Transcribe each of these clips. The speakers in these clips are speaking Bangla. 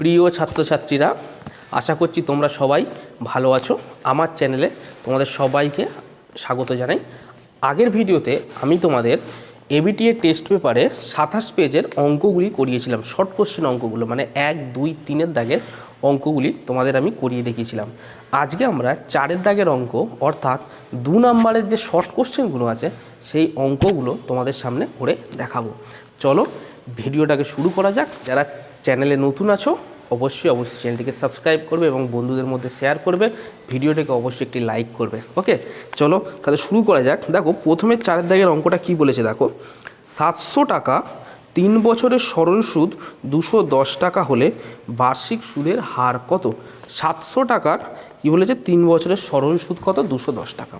প্রিয় ছাত্রছাত্রীরা, আশা করছি তোমরা সবাই ভালো আছো। আমার চ্যানেলে তোমাদের সবাইকে স্বাগত জানাই। আগের ভিডিওতে আমি তোমাদের এবিটিএ টেস্ট পেপারে 27 পেজের অঙ্কগুলি করিয়েছিলাম, শর্ট কোশ্চেন অঙ্কগুলো, মানে 1, 2, 3 দাগের অঙ্কগুলি তোমাদের আমি করিয়ে দেখিয়েছিলাম। আজকে আমরা 4 দাগের অঙ্ক, অর্থাৎ 2 নম্বরের যে শর্ট কোশ্চেনগুলো আছে সেই অঙ্কগুলো তোমাদের সামনে করে দেখাবো। চলো ভিডিওটাকে শুরু করা যাক। যারা চ্যানেলে নতুন আছো অবশ্যই চ্যানেলটিকে সাবস্ক্রাইব করবে এবং বন্ধুদের মধ্যে শেয়ার করবে, ভিডিওটাকে অবশ্যই একটি লাইক করবে। ওকে, চলো তাহলে শুরু করা যাক। দেখো প্রথমে 4 দাগের অঙ্কটা কি বলেছে দেখো, 700 টাকা 3 বছরের সরল সুদ 210 টাকা হলে বার্ষিক সুদের হার কত? 700 টাকার কি বলেছে 3 বছরের সরল সুদ কত? 210 টাকা।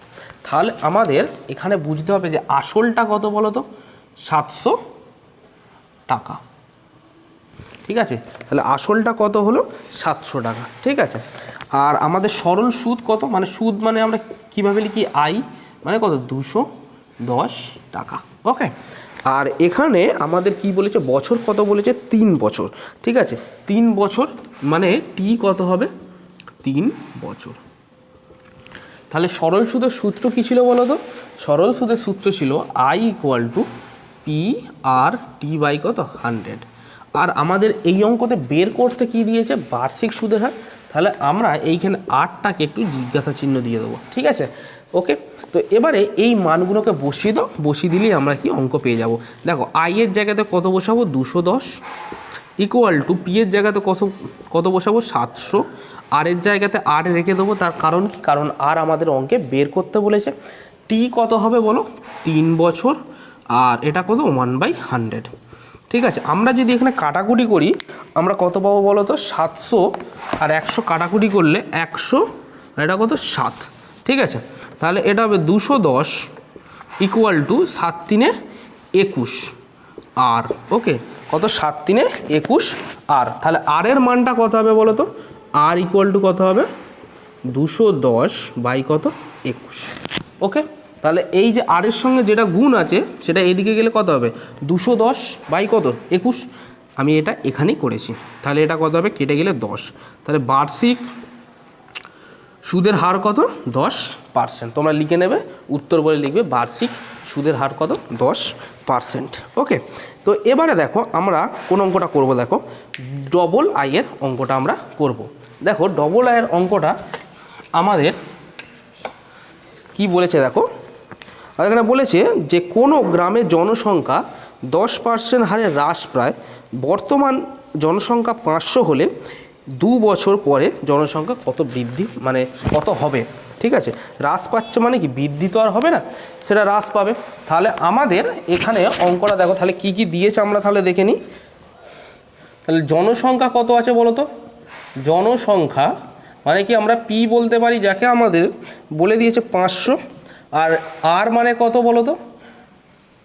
তাহলে আমাদের এখানে বুঝতে হবে যে আসলটা কত বলো তো? 700 টাকা। ঠিক আছে, তাহলে আসলটা কত হলো? 700 টাকা। ঠিক আছে, আর আমাদের সরল সুদ কত? মানে সুদ মানে আমরা কিভাবে লিখি? আই মানে কত? 210 টাকা। ওকে, আর এখানে আমাদের কি বলেছে? বছর কত বলেছে? 3 বছর। ঠিক আছে, 3 বছর মানে টি কত হবে? 3 বছর। তাহলে সরল সুদের সূত্র কী ছিল বলো তো? সরল সুদের সূত্র ছিল I equal to P R T by কত? 100। আর আমাদের এই অঙ্কতে বের করতে কি দিয়েছে? বার্ষিক সুদের হার। তাহলে আমরা এইখানে 8টাকে একটু জিজ্ঞাসা চিহ্ন দিয়ে দেবো। ঠিক আছে, ওকে। তো এবারে এই মানগুলোকে বসিয়ে দাও, বসিয়ে দিলেই আমরা কি অঙ্ক পেয়ে যাব। দেখো আই এর জায়গাতে কত বসাবো? 210 ইকুয়াল টু পি এর জায়গাতে কত বসাবো? 700। আর এর জায়গাতে আর রেখে দেবো, তার কারণ কি? কারণ আর আমাদের অঙ্কে বের করতে বলেছে। টি কত হবে বলো? 3 বছর। আর এটা কত? 1/100। ঠিক আছে, আমরা যদি এখানে কাটাকুটি করি আমরা কত পাবো বলো তো? 700 আর 100 কাটাকুটি করলে 100, এটা কত? 7। ঠিক আছে, তাহলে এটা হবে 210 ইকুয়াল টু 7 3 21 আর। ওকে, কত? 7 3 21 আর। তাহলে আর এর মানটা কত হবে বলো তো? আর ইকুয়াল টু কত হবে? 210 বাই কত? 21। ওকে, তাহলে এই যে আর এর সঙ্গে যেটা গুণ আছে সেটা এদিকে গেলে কত হবে? 210 বাই কত? 21। আমি এটা এখানেই করেছি। তাহলে এটা কত হবে? কেটে গেলে 10। তাহলে বার্ষিক সুদের হার কত? 10%। তোমরা লিখে নেবে, উত্তর বলে লিখবে বার্ষিক সুদের হার কত? 10%। ওকে, তো এবারে দেখো আমরা কোন অঙ্কটা করব। দেখো ডবল আইয়ের অঙ্কটা আমরা করব। দেখো ডবল আইয়ের অঙ্কটা আমাদের কি বলেছে দেখো, আর এখানে বলেছে যে কোনো গ্রামে জনসংখ্যা 10% হারে হ্রাস প্রায় বর্তমান জনসংখ্যা 500 হলে 2 বছর পরে জনসংখ্যা কত বৃদ্ধি, মানে কত হবে? ঠিক আছে, হ্রাস পাচ্ছে মানে কি? বৃদ্ধি তো আর হবে না, সেটা হ্রাস পাবে। তাহলে আমাদের এখানে অঙ্কটা দেখো, তাহলে কি কি দিয়েছে আমরা তাহলে দেখে নিই। তাহলে জনসংখ্যা কত আছে বলো তো? জনসংখ্যা মানে কি? আমরা পি বলতে পারি, যাকে আমাদের বলে দিয়েছে 500। আর আর মানে কত বলো তো?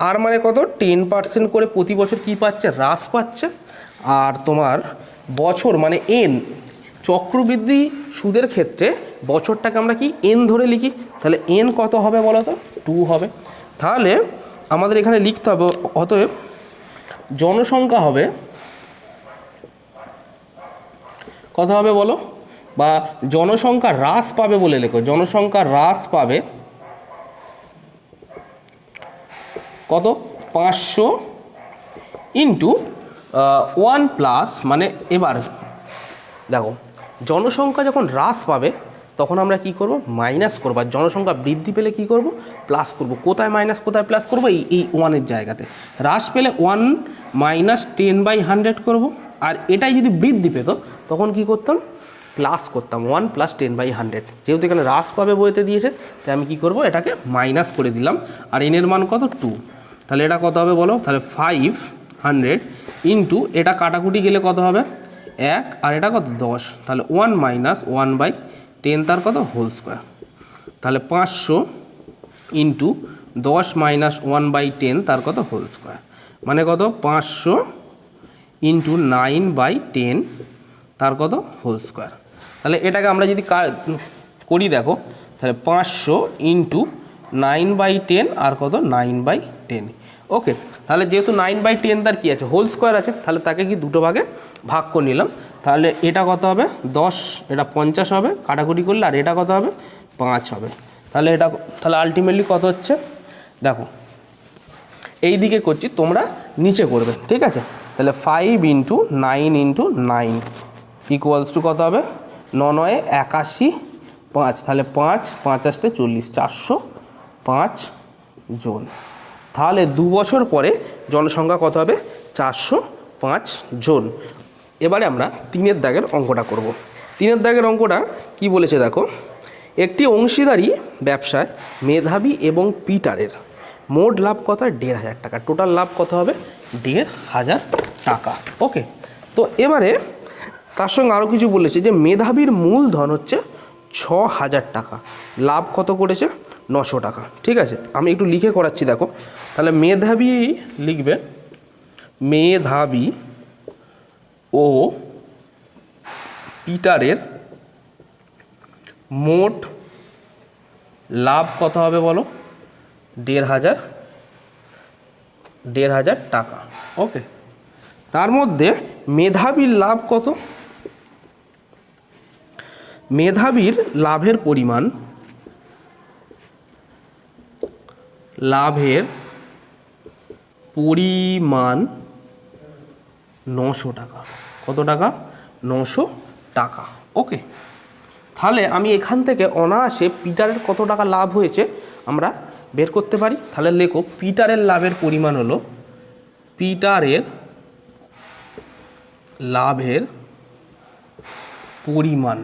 আর মানে কত? 10% করে প্রতি বছর কি পাচ্ছে? হ্রাস পাচ্ছে। আর তোমার বছর মানে এন, চক্রবৃদ্ধি সুদের ক্ষেত্রে বছরটাকে আমরা কি এন ধরে লিখি। তাহলে এন কত হবে বলো তো? 2 হবে। তাহলে আমাদের এখানে লিখতে হবে, অতএব জনসংখ্যা হবে কত হবে বলো? বা জনসংখ্যা হ্রাস পাবে বলে লেখো। জনসংখ্যা হ্রাস পাবে কত? 500 ইন্টু 1 প্লাস, মানে এবার দেখো জনসংখ্যা যখন হ্রাস পাবে তখন আমরা কি করব? মাইনাস করব। আর জনসংখ্যা বৃদ্ধি পেলে কি করব? প্লাস করব। কোথায় মাইনাস কোথায় প্লাস করব? এই 1-এর জায়গাতে। হ্রাস পেলে 1 মাইনাস 10/100 করব। আর এটাই যদি বৃদ্ধি পেত তখন কি করতাম? প্লাস করতাম, 1 প্লাস 10/100। যেহেতু এখানে হ্রাস পাবে বইতে দিয়েছে, তাই আমি কি করব? এটাকে মাইনাস করে দিলাম। আর এনের মান কত? 2। তাহলে এটা কত হবে বলো? তাহলে 500 ইন্টু, এটা কাটাকুটি গেলে কত হবে? 1 আর এটা কত? 10। তাহলে 1 মাইনাস 1/10 তার কত? Whole square. তাহলে 500 ইন্টু 10 মাইনাস 1/10 তার কত? Whole square. মানে কত? 500 ইন্টু 9/10 তার কত? Whole square. তাহলে এটাকে আমরা যদি করি দেখো, তাহলে 500 ইন্টু 9/10 আর কত? 9/10। ওকে, তাহলে যেহেতু 9/10 তার কী আছে? হোল স্কোয়ার আছে, তাহলে তাকে কি দুটো ভাগে ভাগ করে নিলাম। তাহলে এটা কত হবে 10, এটা 50 হবে, কাটাকুটি করলে, আর এটা কত হবে 5 হবে। তাহলে এটা তাহলে আলটিমেটলি কত হচ্ছে দেখো, এই দিকে করছি, তোমরা নিচে করবে, ঠিক আছে। তাহলে 5 × 9 × 9 ইকুয়ালস টু কত হবে 9 9 81 5, তাহলে 5 5 8 40, 405 জন। তাহলে 2 বছর পরে জনসংখ্যা কত হবে 405 জন। এবারে আমরা 3-এর দাগের অঙ্কটা করব। 3-এর দাগের অঙ্কটা কি বলেছে দেখো, একটি অংশীদারি ব্যবসায় মেধাবী এবং পিটারের মোট লাভ কত হয় 1,500 টাকা, টোটাল লাভ কত হবে 1,500 টাকা। ওকে, তো এবারে তার সঙ্গে আরও কিছু বলেছে যে মেধাবীর মূলধন হচ্ছে 6,000 টাকা, লাভ কত করেছে 900 টাকা। ঠিক আছে, আমি একটু লিখে করাচ্ছি দেখো। তাহলে মেধাবী লিখবে, মেধাবী ও পিটারের মোট লাভ কত হবে বলো 1,500 টাকা। ওকে, তার মধ্যে মেধাবীর লাভ কত, মেধাবীর লাভের পরিমাণ 900 টাকা। কত টাকা 900 টাকা। ওকে, তাহলে আমি এখান থেকে অনায়াসে পিটারের কত টাকা লাভ হয়েছে আমরা বের করতে পারি। তাহলে লেখো পিটারের লাভের পরিমাণ হলো, পিটারের লাভের পরিমাণ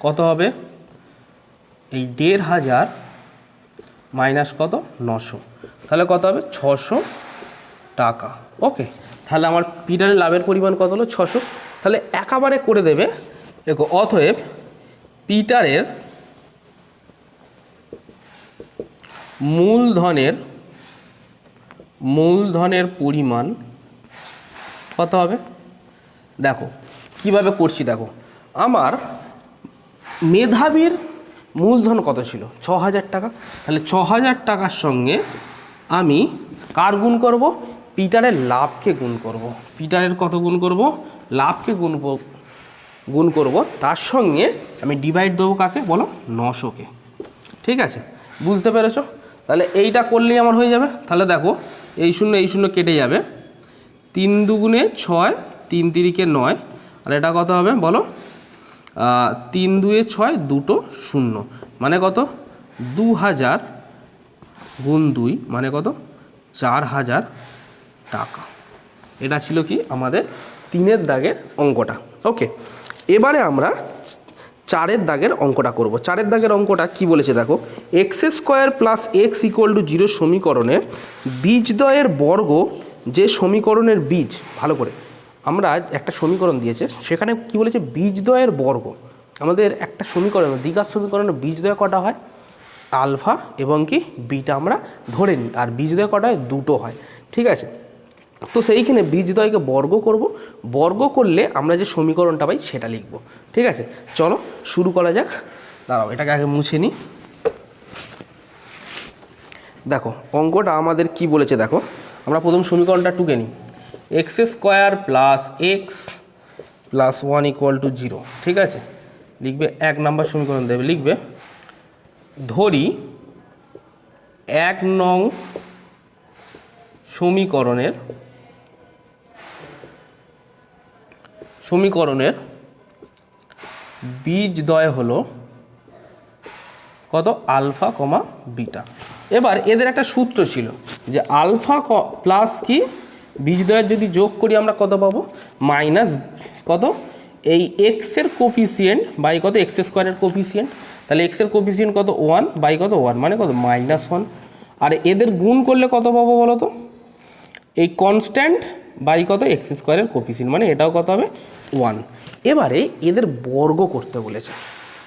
কত হবে, এই 1,500 মাইনাস কত 900, তাহলে কত হবে 600 টাকা। ওকে, তাহলে আমার পিটারের লাভের পরিমাণ কত হলো 600। তাহলে একেবারে করে দেবে, দেখো অতএব পিটারের মূলধনের পরিমাণ কত হবে। দেখো কিভাবে করছি, দেখো আমার মেধাবীর মূলধন কত ছিল 6,000 টাকা, তাহলে 6,000 টাকার সঙ্গে আমি কার গুণ করব, পিটারের লাভকে গুণ করব। পিটারের কত গুণ করব, লাভকে গুণ করব, তার সঙ্গে আমি ডিভাইড দেবো কাকে বলো 900-কে। ঠিক আছে, বুঝতে পেরেছো। তাহলে এইটা করলেই আমার হয়ে যাবে। তাহলে দেখো এই শূন্য কেটে যাবে, 3 2 6, 3 3 9, আর এটা কত হবে বলো 3 2 6, 2 0, মানে কত 2,000 গুণ 2 মানে কত 4,000 টাকা। এটা ছিল কি আমাদের 3-এর দাগের অঙ্কটা। ওকে, এবারে আমরা 4-এর দাগের অঙ্কটা করব। 4-এর দাগের অঙ্কটা কি বলেছে দেখো, x² + x = 0 সমীকরণে বীজদ্বয়ের বর্গ যে সমীকরণের বীজ, ভালো করে আমরা একটা সমীকরণ দিয়েছে, সেখানে কি বলেছে বীজদ্বয়ের বর্গ। আমাদের একটা সমীকরণ দ্বিঘাত সমীকরণের বীজদ্বয় কটা হয়, আলফা এবং কি বিটা আমরা ধরে নিই, আর বীজদ্বয় কটা হয় 2টো হয়। ঠিক আছে, তো সেইখানে বীজদ্বয়কে বর্গ করব, বর্গ করলে আমরা যে সমীকরণটা পাই সেটা লিখব। ঠিক আছে, চলো শুরু করা যাক। দাঁড়াও এটাকে আগে মুছে নিই। দেখো অঙ্কটা আমাদের কি বলেছে দেখো, আমরা প্রথম সমীকরণটা টুকে নিই, x² + x + 1 = 0। ঠিক আছে, লিখবে 1 নম্বর সমীকরণ দেবে, লিখবে ধরি 1 নং সমীকরণের বীজদ্বয় হলো কত আলফা, বিটা। এবার এদের একটা সূত্র ছিল যে আলফা প্লাস কি বীজদ্বয়ের যদি যোগ করি আমরা কত পাবো মাইনাস কত এই এক্সের কোফিসিয়েন্ট বাই কত x² কোফিসিয়েন্ট, তাহলে এক্সের কোফিসিয়েন্ট কত 1 বাই কত 1 মানে কত -1, আর এদের গুণ করলে কত পাবো বলো তো, এই কনস্ট্যান্ট বাই কত x² কোফিসিয়েন্ট, মানে এটাও কত হবে 1। এবারে এদের বর্গ করতে বলেছে।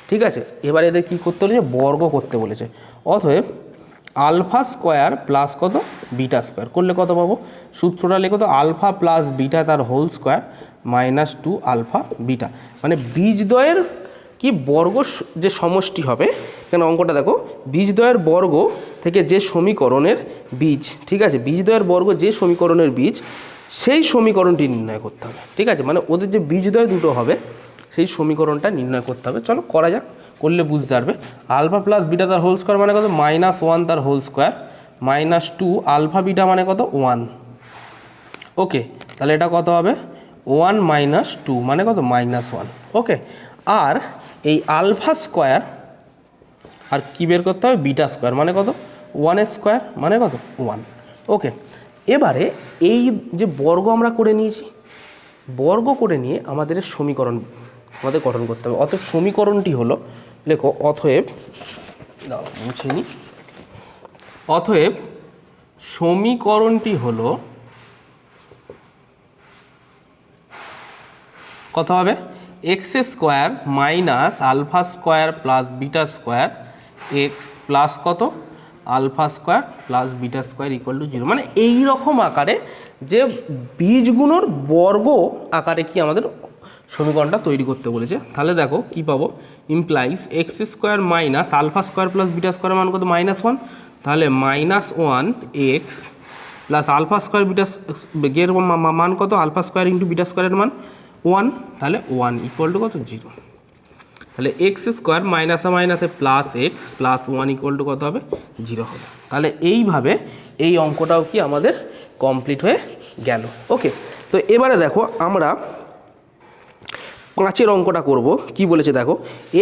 ঠিক আছে, এবারে এদের কী করতে বলেছে, বর্গ করতে বলেছে। অতএব আলফা স্কোয়ার প্লাস কত বিটা স্কোয়ার করলে কত পাবো, সূত্রটা লেখো তো আলফা প্লাস বিটা তার হোল স্কোয়ার -2 আলফা বিটা, মানে বীজদ্বয়ের কি বর্গ যে সমষ্টি হবে। এখানে অঙ্কটা দেখো, বীজদ্বয়ের বর্গ থেকে যে সমীকরণের বীজ, ঠিক আছে, বীজদ্বয়ের বর্গ যে সমীকরণের বীজ সেই সমীকরণটি নির্ণয় করতে হবে। ঠিক আছে, মানে ওদের যে বীজদ্বয় দুটো হবে সেই সমীকরণটা নির্ণয় করতে হবে। চলো করা যাক, করলে বুঝতে পারবে। আলফা প্লাস বিটা তার হোল স্কোয়ার মানে কত, -1 তার হোল স্কোয়ার, -2 আলফা বিটা মানে কত 1। ওকে, তাহলে এটা কত হবে 1 - 2 মানে কত -1। ওকে, আর এই আলফা স্কোয়ার আর কী বের করতে হবে, বিটা স্কোয়ার মানে কত 1 স্কোয়ার মানে কত 1। ওকে, এবারে এই যে বর্গ আমরা করে নিয়েছি, বর্গ করে নিয়ে আমাদের সমীকরণ আমাদের গঠন করতে হবে। অতএব সমীকরণটি হলো, লেখো অতএব, মুছে নিই, অতএব সমীকরণটি হলো কত হবে, x square minus alpha square plus beta square x plus কত alpha square plus beta square equal to 0। মানে এই রকম আকারে যে বীজগুলোর বর্গ আকারে কি আমাদের সমীকরণটা তৈরি করতে বলেছে। তাহলে দেখো কি পাবো, implies x square minus alpha square plus beta square মান কত -1, তাহলে -1 x plus alpha square beta এর মান কত, আলফা স্কোয়ার ইন্টু বিটা স্কোয়ারের মান 1, তাহলে 1 ইকুয়াল টু কত 0। তাহলে এক্স স্কোয়ার মাইনাসে মাইনাসে plus x plus 1 equal to কত হবে 0 হবে। তাহলে এইভাবে এই অঙ্কটাও কি আমাদের কমপ্লিট হয়ে গেল। ওকে, তো এবারে দেখো আমরা 5 অঙ্কটা করব। কি বলেছে দেখো,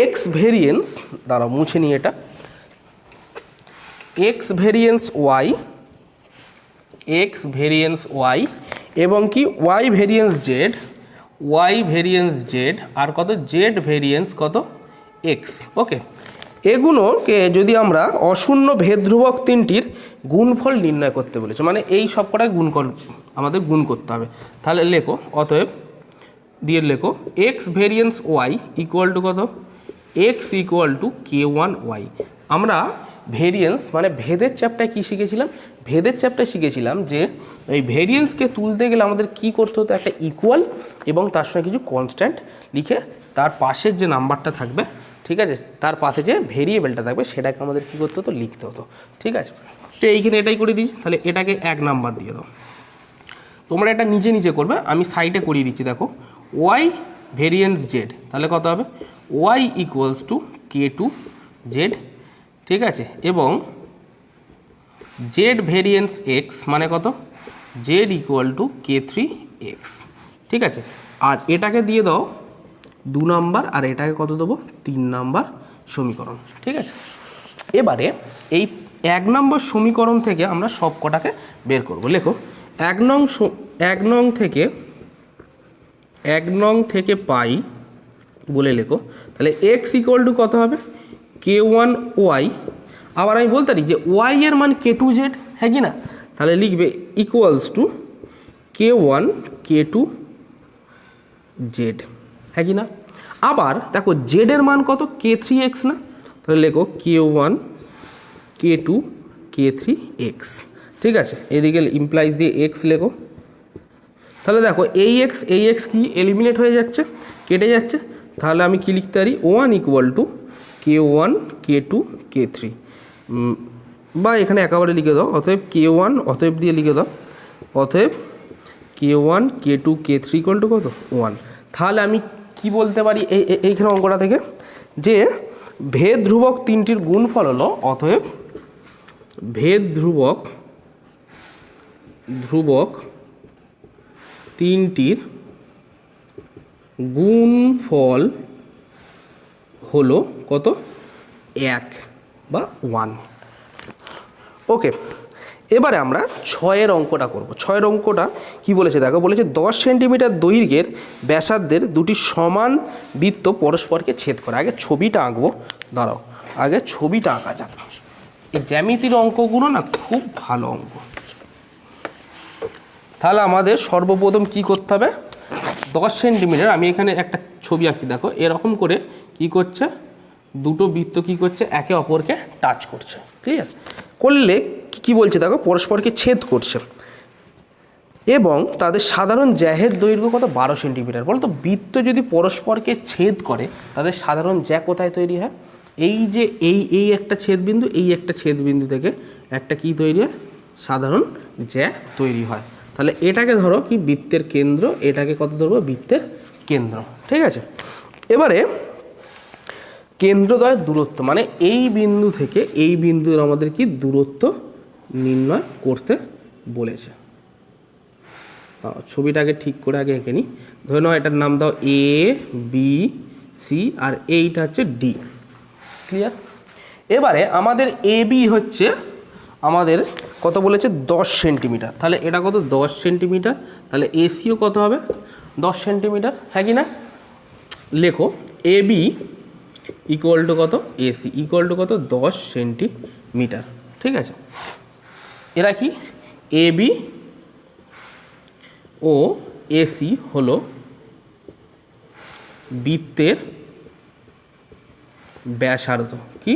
এক্স ভেরিয়েন্স, দাঁড়াও মুছে নিয়ে এটা, x variance y, x variance y এবং কি y variance z, y variance z আর কত জেড ভেরিয়েন্স কত এক্স। ওকে, এগুলোকে যদি আমরা অশূন্য ভেদ ধ্রুবক তিনটির গুণফল নির্ণয় করতে বলেছে, মানে এই সব কটায় আমাদের গুণ করতে হবে। তাহলে লেখো অতএব দিয়ে লেখো x variance y equal to কত, x equal to k1 y. আমরা ভেরিয়েন্স মানে ভেদের চ্যাপ্টারে কী শিখেছিলাম, ভেদের চ্যাপ্টারে শিখেছিলাম যে এই ভেরিয়েন্সকে তুলতে গেলে আমাদের কি করতে হতো, একটা ইকুয়াল এবং তার সঙ্গে কিছু কনস্ট্যান্ট লিখে তার পাশের যে নাম্বারটা থাকবে, ঠিক আছে, তার পাশে যে ভেরিয়েবলটা থাকবে সেটাকে আমাদের কী করতে হতো, লিখতে হতো। ঠিক আছে, তো এইখানে এটাই করে দিই, তাহলে এটাকে 1 নাম্বার দিয়ে দাও। তোমরা এটা নিজে নিজে করবে, আমি সাইডে করিয়ে দিচ্ছি। দেখো ওয়াই ভেরিয়েন্স জেড, তাহলে কত হবে Y equals to k2 Z, ঠিক আছে, এবং জেড ভেরিয়েন্স এক্স মানে কত Z equal to k3 x. ঠিক আছে, আর এটাকে দিয়ে দাও 2 নাম্বার আর এটাকে কত দেবো 3 নাম্বার সমীকরণ। ঠিক আছে, এবারে এই 1 নম্বর সমীকরণ থেকে আমরা সব কটাকে বের করব। লেখো 1 নং থেকে পাই বলে লেখো, তাহলে এক্স ইকুয়াল টু কত হবে k1 ওয়াই। আবার আমি বলতে পারি যে ওয়াই এর মান k2 জেড, হ্যাঁ কি না, তাহলে লিখবে equals to k1 k2 Z, হ্যাঁ কি না। আবার দেখো জেডের মান কত k3 এক্স না, তাহলে লেখো k1 k2 k3 এক্স। ঠিক আছে, এদিকে ইমপ্লাইজ দিয়ে এক্স লেখো। তাহলে দেখো এই এক্স কি এলিমিনেট হয়ে যাচ্ছে, কেটে যাচ্ছে, তাহলে আমি কি লিখতে পারি 1 equal to k1 k2 k3, বা এখানে একেবারে লিখে দাও অতএব k1, অতএব দিয়ে লিখে দাও অতএব k1 k2 k3 equal to কত 1। তাহলে আমি কি বলতে পারি এইখানে অঙ্কটা থেকে, যে ভেদ ধ্রুবক তিনটির গুণফল হলো, অতএব ভেদ ধ্রুবক তিনটির গুণফল হলো কত 1 বা 1। ওকে, এবারে আমরা 6 অঙ্কটা করব। 6 অঙ্কটা কি বলেছে দেখো, বলেছে 10 সেন্টিমিটার দৈর্ঘ্যের ব্যাসার্ধের দুটি সমান বৃত্ত পরস্পরকে ছেদ করে। আগে ছবিটা আঁকবো, দাঁড়াও আগে ছবিটা আঁকা যাক। এই জ্যামিতির অঙ্কগুলো না খুব ভালো অঙ্ক। তাহলে আমাদের সর্বপ্রথম কি করতে হবে, 10 সেন্টিমিটার, আমি এখানে একটা ছবি আঁকছি, দেখো এরকম করে কি করছে, দুটো বৃত্ত কি করছে, একে অপরকে টাচ করছে। ঠিক আছে, করলে কি বলছে দেখো, পরস্পরকে ছেদ করছে এবং তাদের সাধারণ জ্যাহের দৈর্ঘ্য কত 12 সেন্টিমিটার। বলতো বৃত্ত যদি পরস্পরকে ছেদ করে তাদের সাধারণ জ্যা কোথায় তৈরি হয়, এই যে এই একটা ছেদবিন্দু, এই একটা ছেদবিন্দু থেকে একটা কি তৈরি হয়, সাধারণ জ্যা তৈরি হয়। তাহলে এটাকে ধরো কি বৃত্তের কেন্দ্র, এটাকে কত ধরবো বৃত্তের কেন্দ্র, ঠিক আছে। এবারে কেন্দ্রদ্বয়ের দূরত্ব মানে এই বিন্দু থেকে এই বিন্দুর আমাদের কি দূরত্ব নির্ণয় করতে বলেছে। ছবিটাকে ঠিক করে আগে এঁকে নিই। ধরে নাও এটার নাম দাও এ বি সি আর এইটা হচ্ছে ডি, ক্লিয়ার। এবারে আমাদের এ বি হচ্ছে আমাদের কত বলেছে 10 সেন্টিমিটার, তাহলে এটা কত 10 সেন্টিমিটার, তাহলে এসিও কত হবে 10 সেন্টিমিটার, হ্যাঁ কি না। লেখো এ বি ইকুয়াল টু কত এসি ইকুয়াল টু কত 10 সেন্টিমিটার, ঠিক আছে। এরা কি এ বি ও এসি হলো বৃত্তের ব্যাসার্ধ, কি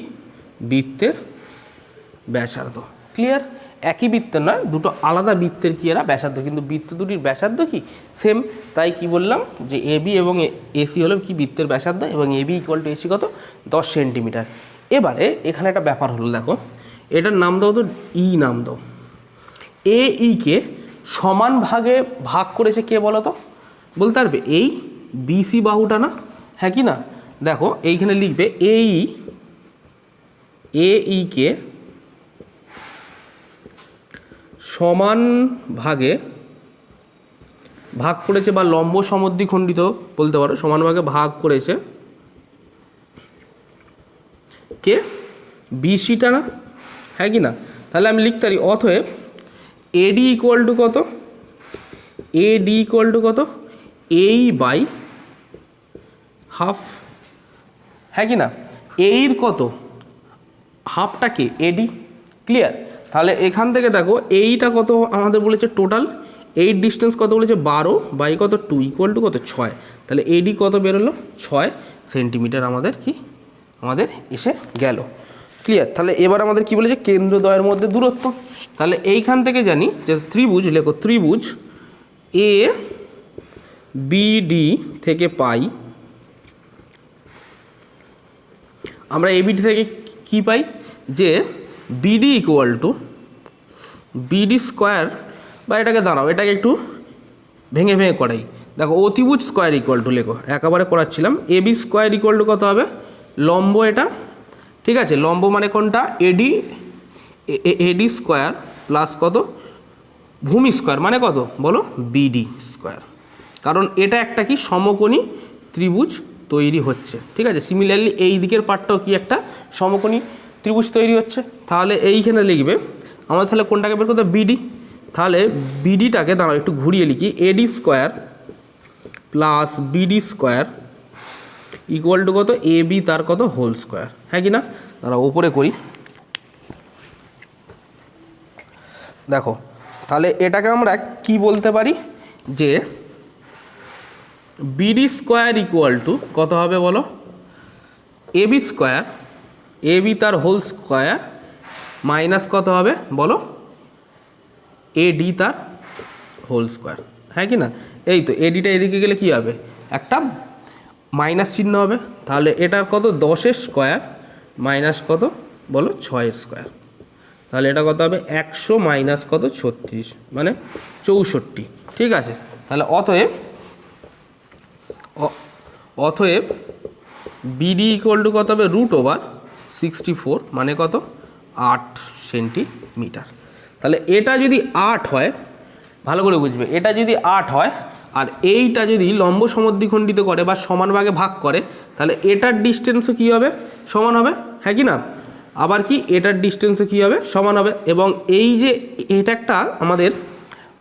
বৃত্তের ব্যাসার্ধ, ক্লিয়ার। একই বৃত্তের নয়, দুটো আলাদা বৃত্তের কি এরা ব্যাসার্ধ, কিন্তু বৃত্ত দুটির ব্যাসার্ধ কি সেম, তাই কি বললাম যে এ বি এবং এসি হলো কি বৃত্তের ব্যাসার্ধ এবং A B equal to AC কত 10 সেন্টিমিটার। এবারে এখানে একটা ব্যাপার হলো, দেখো এটার নাম দাও তো ই নাম দাও। এ ইকে সমান ভাগে ভাগ করেছে কে বলো তো, বলতে পারবে এই বিসি বাহুটা না, হ্যাঁ কি না। দেখো এইখানে লিখবে এ ইকে সমান ভাগে ভাগ করেছে বা লম্ব সমদ্বিখণ্ডিত বলতে পারো, সমান ভাগে ভাগ করেছে কে বিসিটা না, হ্যাঁ কি না। তাহলে আমি লিখতে পারি অতএব এডি ইকুয়াল টু কত, এডি ইকুয়াল টু কত এই বাই হাফ, হ্যাঁ কি না। এর কত হাফটাকে এডি, ক্লিয়ার। তাহলে এখান থেকে দেখো এইটা কত আমাদের বলেছে টোটাল, এই ডিস্টেন্স কত বলেছে 12 বাই কত 2 ইকুয়াল টু কত 6, তাহলে এডি কত বেরোলো 6 সেন্টিমিটার আমাদের কি আমাদের এসে গেল, ক্লিয়ার। তাহলে এবার আমাদের কি বলেছে কেন্দ্রদ্বয়ের মধ্যে দূরত্ব, তাহলে এইখান থেকে জানি যে ত্রিভুজ, লেখো ত্রিভুজ এ বিডি থেকে পাই আমরা এবিডি থেকে কি পাই যে BD equal to BD square, বা এটাকে দাঁড়াও এটাকে একটু ভেঙে ভেঙে করাই, দেখো অতিভুজ স্কোয়ার ইকুয়াল টু, লেখো একেবারে করাচ্ছিলাম এবি স্কোয়ার ইকুয়াল টু কত হবে লম্ব এটা, ঠিক আছে। লম্ব মানে কোনটা এডি, এডি স্কোয়ার প্লাস কত ভূমি স্কোয়ার মানে কত বলো বিডি স্কোয়ার, কারণ এটা একটা কি সমকোণী ত্রিভুজ তৈরি হচ্ছে, ঠিক আছে। সিমিলারলি এই দিকের পার্টটাও কি একটা সমকোণী ত্রিভুজ তৈরি হচ্ছে, তাহলে এইখানে লিখবে আমরা তাহলে কোনটাকে বের করতে বিডি, তাহলে বিডিটাকে দাঁড়াও একটু ঘুরিয়ে লিখি এডি square plus BD square equal to কত এ বি তার কত হোল স্কোয়ার, হ্যাঁ কি না। দাঁড়াও ওপরে করি, দেখো তাহলে এটাকে আমরা কি বলতে পারি যে বিডি স্কোয়ার ইকুয়াল টু কত হবে বলো A B square, A B তার হোল স্কোয়ার মাইনাস কত হবে বলো এ ডি তার হোল স্কোয়ার, হ্যাঁ কি না। এই তো এডিটা এদিকে গেলে কি হবে একটা মাইনাস চিহ্ন হবে, তাহলে এটার কত 10 স্কোয়ার মাইনাস কত বলো 6 স্কোয়ার, তাহলে এটা কত হবে 100 মাইনাস কত 36 মানে 64, ঠিক আছে। তাহলে অতএব বিডি ইকুয়াল টু কত হবে √64 মানে কত 8 সেন্টিমিটার। তাহলে এটা যদি 8 হয়, ভালো করে বুঝবে, এটা যদি 8 হয় আর এইটা যদি লম্ব সমদ্বিখণ্ডিত করে বা সমান ভাগে ভাগ করে, তাহলে এটার ডিস্টেন্সও কী হবে সমান হবে, হ্যাঁ কি না। আবার কি এটার ডিস্টেন্সও কী হবে সমান হবে, এবং এই যে এটা একটা আমাদের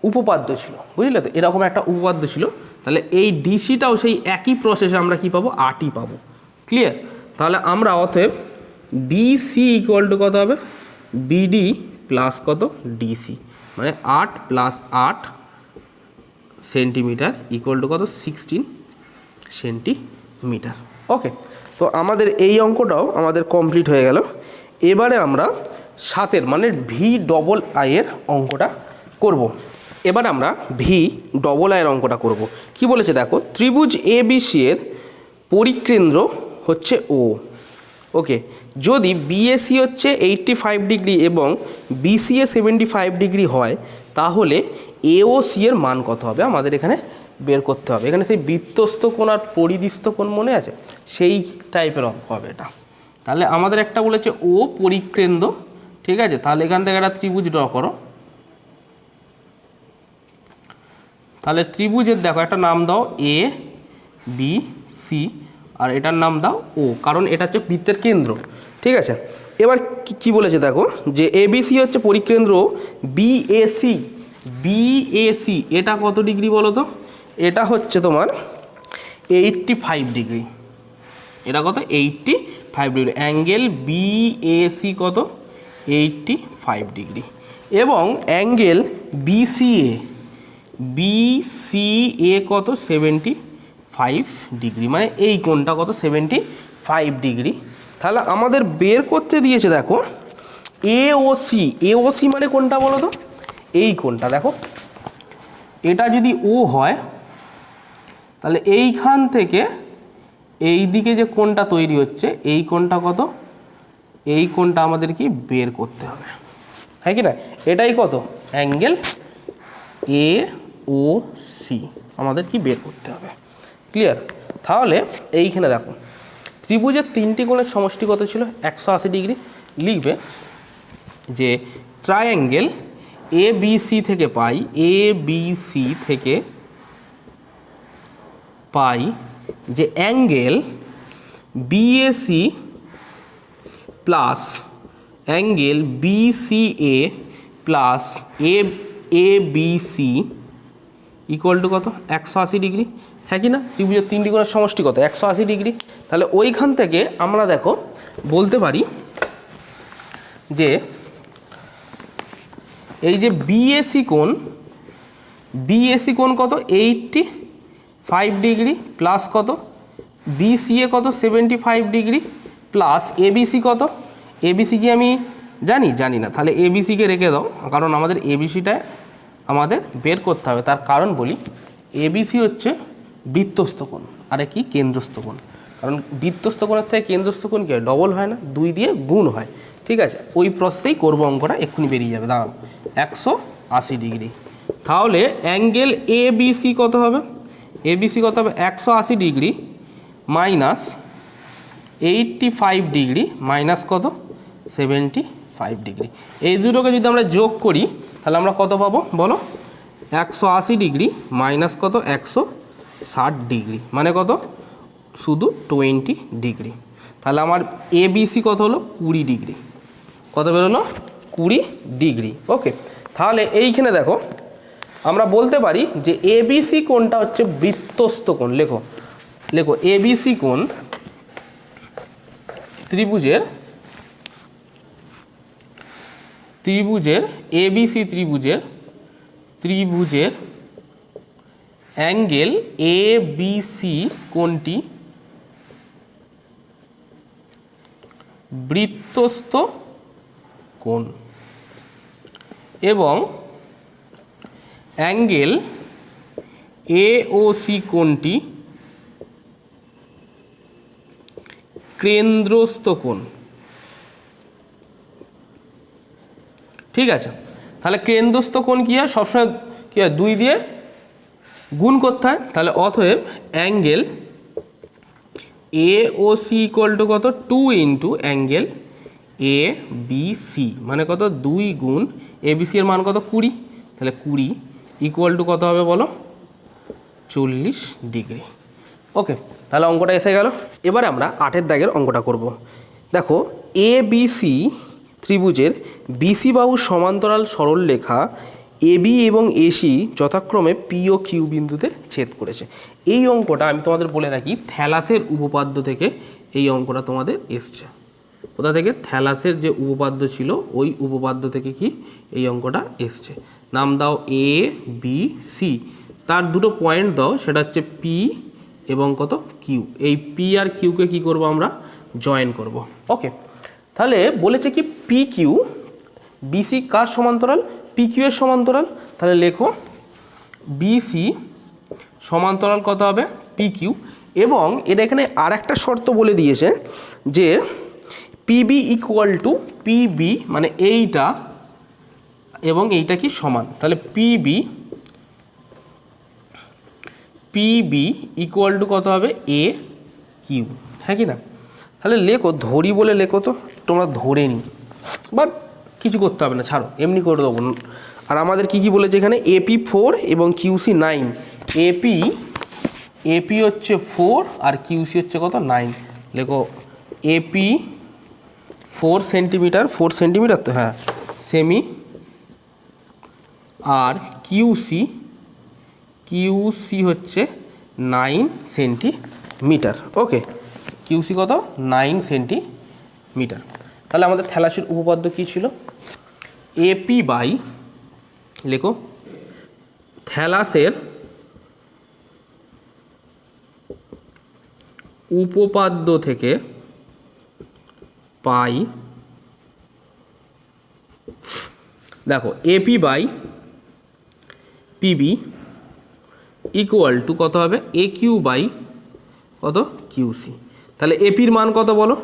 উপপাদ্য ছিল, বুঝলে তো, এরকম একটা উপপাদ্য ছিল, তাহলে এই ডিসিটাও সেই একই প্রসেসে আমরা কি পাবো 8ই পাবো, ক্লিয়ার। তাহলে আমরা অতএব ডিসি ইকুয়াল টু কত হবে বিডি প্লাস কত ডিসি মানে 8 প্লাস 8 সেন্টিমিটার ইকুয়াল টু কত 16 সেন্টিমিটার, ওকে। তো আমাদের এই অঙ্কটাও আমাদের কমপ্লিট হয়ে গেল। এবারে আমরা 7 মানে ভি ডবল আইয়ের অঙ্কটা করব। এবার আমরা ভি ডবল আইয়ের অঙ্কটা করব। কি বলেছে দেখো ত্রিভুজ এ বি সি এর পরিকেন্দ্র হচ্ছে ও, ওকে, যদি বিএসি হচ্ছে 85 ডিগ্রি এবং বিসিএ 75 ডিগ্রি হয়, তাহলে এওসি এর মান কত হবে আমাদের এখানে বের করতে হবে। এখানে সেই বৃত্তস্থ কোণ আর পরিধিস্থ কোণ মনে আছে, সেই টাইপের অঙ্ক হবে এটা। তাহলে আমাদের একটা বলেছে ও পরিকেন্দ্র, ঠিক আছে। তাহলে এখান থেকে একটা ত্রিভুজ ড্র করো। তাহলে ত্রিভুজের দেখো একটা নাম দাও এ বি সি, আর এটার নাম দাও ও, কারণ এটা হচ্ছে বৃত্তের কেন্দ্র, ঠিক আছে। এবার কি বলেছে দেখো, যে এবিসি হচ্ছে পরিকেন্দ্র, বিএসি বিএসি এটা কত ডিগ্রি বলো তো? এটা হচ্ছে তোমার 85 ডিগ্রি। এটা কত? 85 ডিগ্রি। অ্যাঙ্গেল বিএসি কত? 85 ডিগ্রি। এবং অ্যাঙ্গেল বিসিএ কত? 75 ডিগ্রি, মানে এই কোণটা কত? 75 ডিগ্রি। তাহলে আমাদের বের করতে দিয়েছে দেখো এওসি মানে কোনটা বলো তো? এই কোণটা দেখো, এটা যদি ও হয় তাহলে এইখান থেকে এই দিকে যে কোণটা তৈরি হচ্ছে এই কোণটা কত? এই কোণটা আমাদের কি বের করতে হবে, হ্যাঁ কি না? এটাই কত? অ্যাঙ্গেল এওসি আমাদের কি বের করতে হবে। ক্লিয়ার? তাহলে এইখানে দেখো ত্রিভুজের তিনটি কোণের সমষ্টি কত ছিল? 180 ডিগ্রি। লিখবে যে ট্রায়াঙ্গেল এবিসি থেকে পাই, এবিসি থেকে পাই যে angle BAC plus angle BCA plus ABC equal to কত? 180 ডিগ্রি, হ্যাঁ কি না? ত্রিভুজের তিনটি কোণের সমষ্টি কত? 180 ডিগ্রি। তাহলে ওইখান থেকে আমরা দেখো বলতে পারি যে এই যে বিএসি কোণ কত? 85 ডিগ্রি প্লাস কত? বিসিএ কত? 75 ডিগ্রি প্লাস এবিসি কত? এবিসি কি আমি জানি না, তাহলে এবিসিকে রেখে দাও, কারণ আমাদের এবিসিটা আমাদের বের করতে হবে। তার কারণ বলি, এবিসি হচ্ছে বৃত্তস্থ কোণ, আর কি কেন্দ্রস্থ কোণ। কারণ বৃত্তস্থ কোণের থেকে কেন্দ্রস্থ কোণ কি হয়? ডবল হয় না, 2 দিয়ে গুণ হয়, ঠিক আছে। ওই প্রসেসেই করবো, অঙ্কটা এক্ষুনি বেরিয়ে যাবে। দাঁড়াও, 180 ডিগ্রি। তাহলে অ্যাঙ্গেল এবিসি কত হবে? এবিসি কত হবে? 180 ডিগ্রি মাইনাস 85 ডিগ্রি মাইনাস কত? 75 ডিগ্রি। এই দুটোকে যদি আমরা যোগ করি তাহলে আমরা কত পাবো বলো? 180 ডিগ্রি মাইনাস কত? 160 ডিগ্রি, মানে কত? শুধু 20 ডিগ্রি। তাহলে আমার এবিসি কত হলো? 20 ডিগ্রি। কত বেরোলো? 20 ডিগ্রি। ওকে, তাহলে এইখানে দেখো আমরা বলতে পারি যে এবিসি কোণটা হচ্ছে বৃত্তস্থ কোণ। লেখো এবিসি কোণ ত্রিভুজের এবিসি ত্রিভুজের অ্যাঙ্গেল এবিসি কোণটি বৃত্তস্থ কোণ এবং অ্যাঙ্গেল এওসি কোণটি কেন্দ্রস্থ কোণ, ঠিক আছে। তাহলে কেন্দ্রস্থ কোণ কী হয়? সবসময় কী হয়? 2 দিয়ে গুণ করতে হয়। তাহলে অতএব অ্যাঙ্গেল এওসি ইকুয়াল টু কত? 2 ইন্টু অ্যাঙ্গেল এবিসি, মানে কত? 2 গুণ এবিসি এর মান কত? 20। তাহলে 20 ইকুয়াল টু কত হবে বলো? 40 ডিগ্রি। ওকে, তাহলে অঙ্কটা এসে গেল। এবারে আমরা 8 দাগের অঙ্কটা করব। দেখো এবিসি ত্রিভুজের বিসি বাহুর সমান্তরাল সরলরেখা এবি এবং এসি যথাক্রমে পি ও কিউ বিন্দুতে ছেদ করেছে। এই অঙ্কটা আমি তোমাদের বলে রাখি, থ্যালাসের উপপাদ্য থেকে এই অঙ্কটা তোমাদের এসছে। কোথা থেকে? থ্যালাসের যে উপপাদ্য ছিল ওই উপপাদ্য থেকে কি এই অঙ্কটা এসছে। নাম দাও এ বি সি, তার দুটো পয়েন্ট দাও, সেটা হচ্ছে পি এবং কত? কিউ। এই পি আর কিউকে কি করব আমরা? জয়েন করব। ওকে, তাহলে বলেছে কি পি কিউ বিসি কার সমান্তরাল? পি কিউ এর সমান্তরাল। তাহলে লেখো বিসি সমান্তরাল কত হবে? P Q. এবং এটা এখানে আর একটা শর্ত বলে দিয়েছে যে পিবি ইকুয়াল টু পিবি মানে এইটা এবং এইটা কি সমান, তাহলে পিবি ইকুয়াল টু কত হবে এ কিউ, হ্যাঁ কি না? তাহলে লেখো, ধরি বলে লেখো, তো তোমরা ধরে নি, বাট কিছু করতে হবে না, ছাড়ো, এমনি করে দেবো। আর আমাদের কি বলেছে এখানে, এপি 4 এবং কিউসি 9। এপি হচ্ছে 4 আর কিউসি হচ্ছে কত 9। লেখো এপি 4 সেন্টিমিটার, 4 সেন্টিমিটার তো, হ্যাঁ সেমি, আর কিউসি হচ্ছে 9 সেন্টিমিটার। ওকে, কিউসি কত 9 সেন্টিমিটার। তাহলে আমাদের থ্যালাসের উপপাদ্য কী ছিল, এপি বাই, লেখো থ্যালাসের উপপাদ্য থেকে পাই, দেখো AP by PB equal to কত হবে, এ কিউ বাই কত কিউসি। তাহলে এপির মান কত বলো,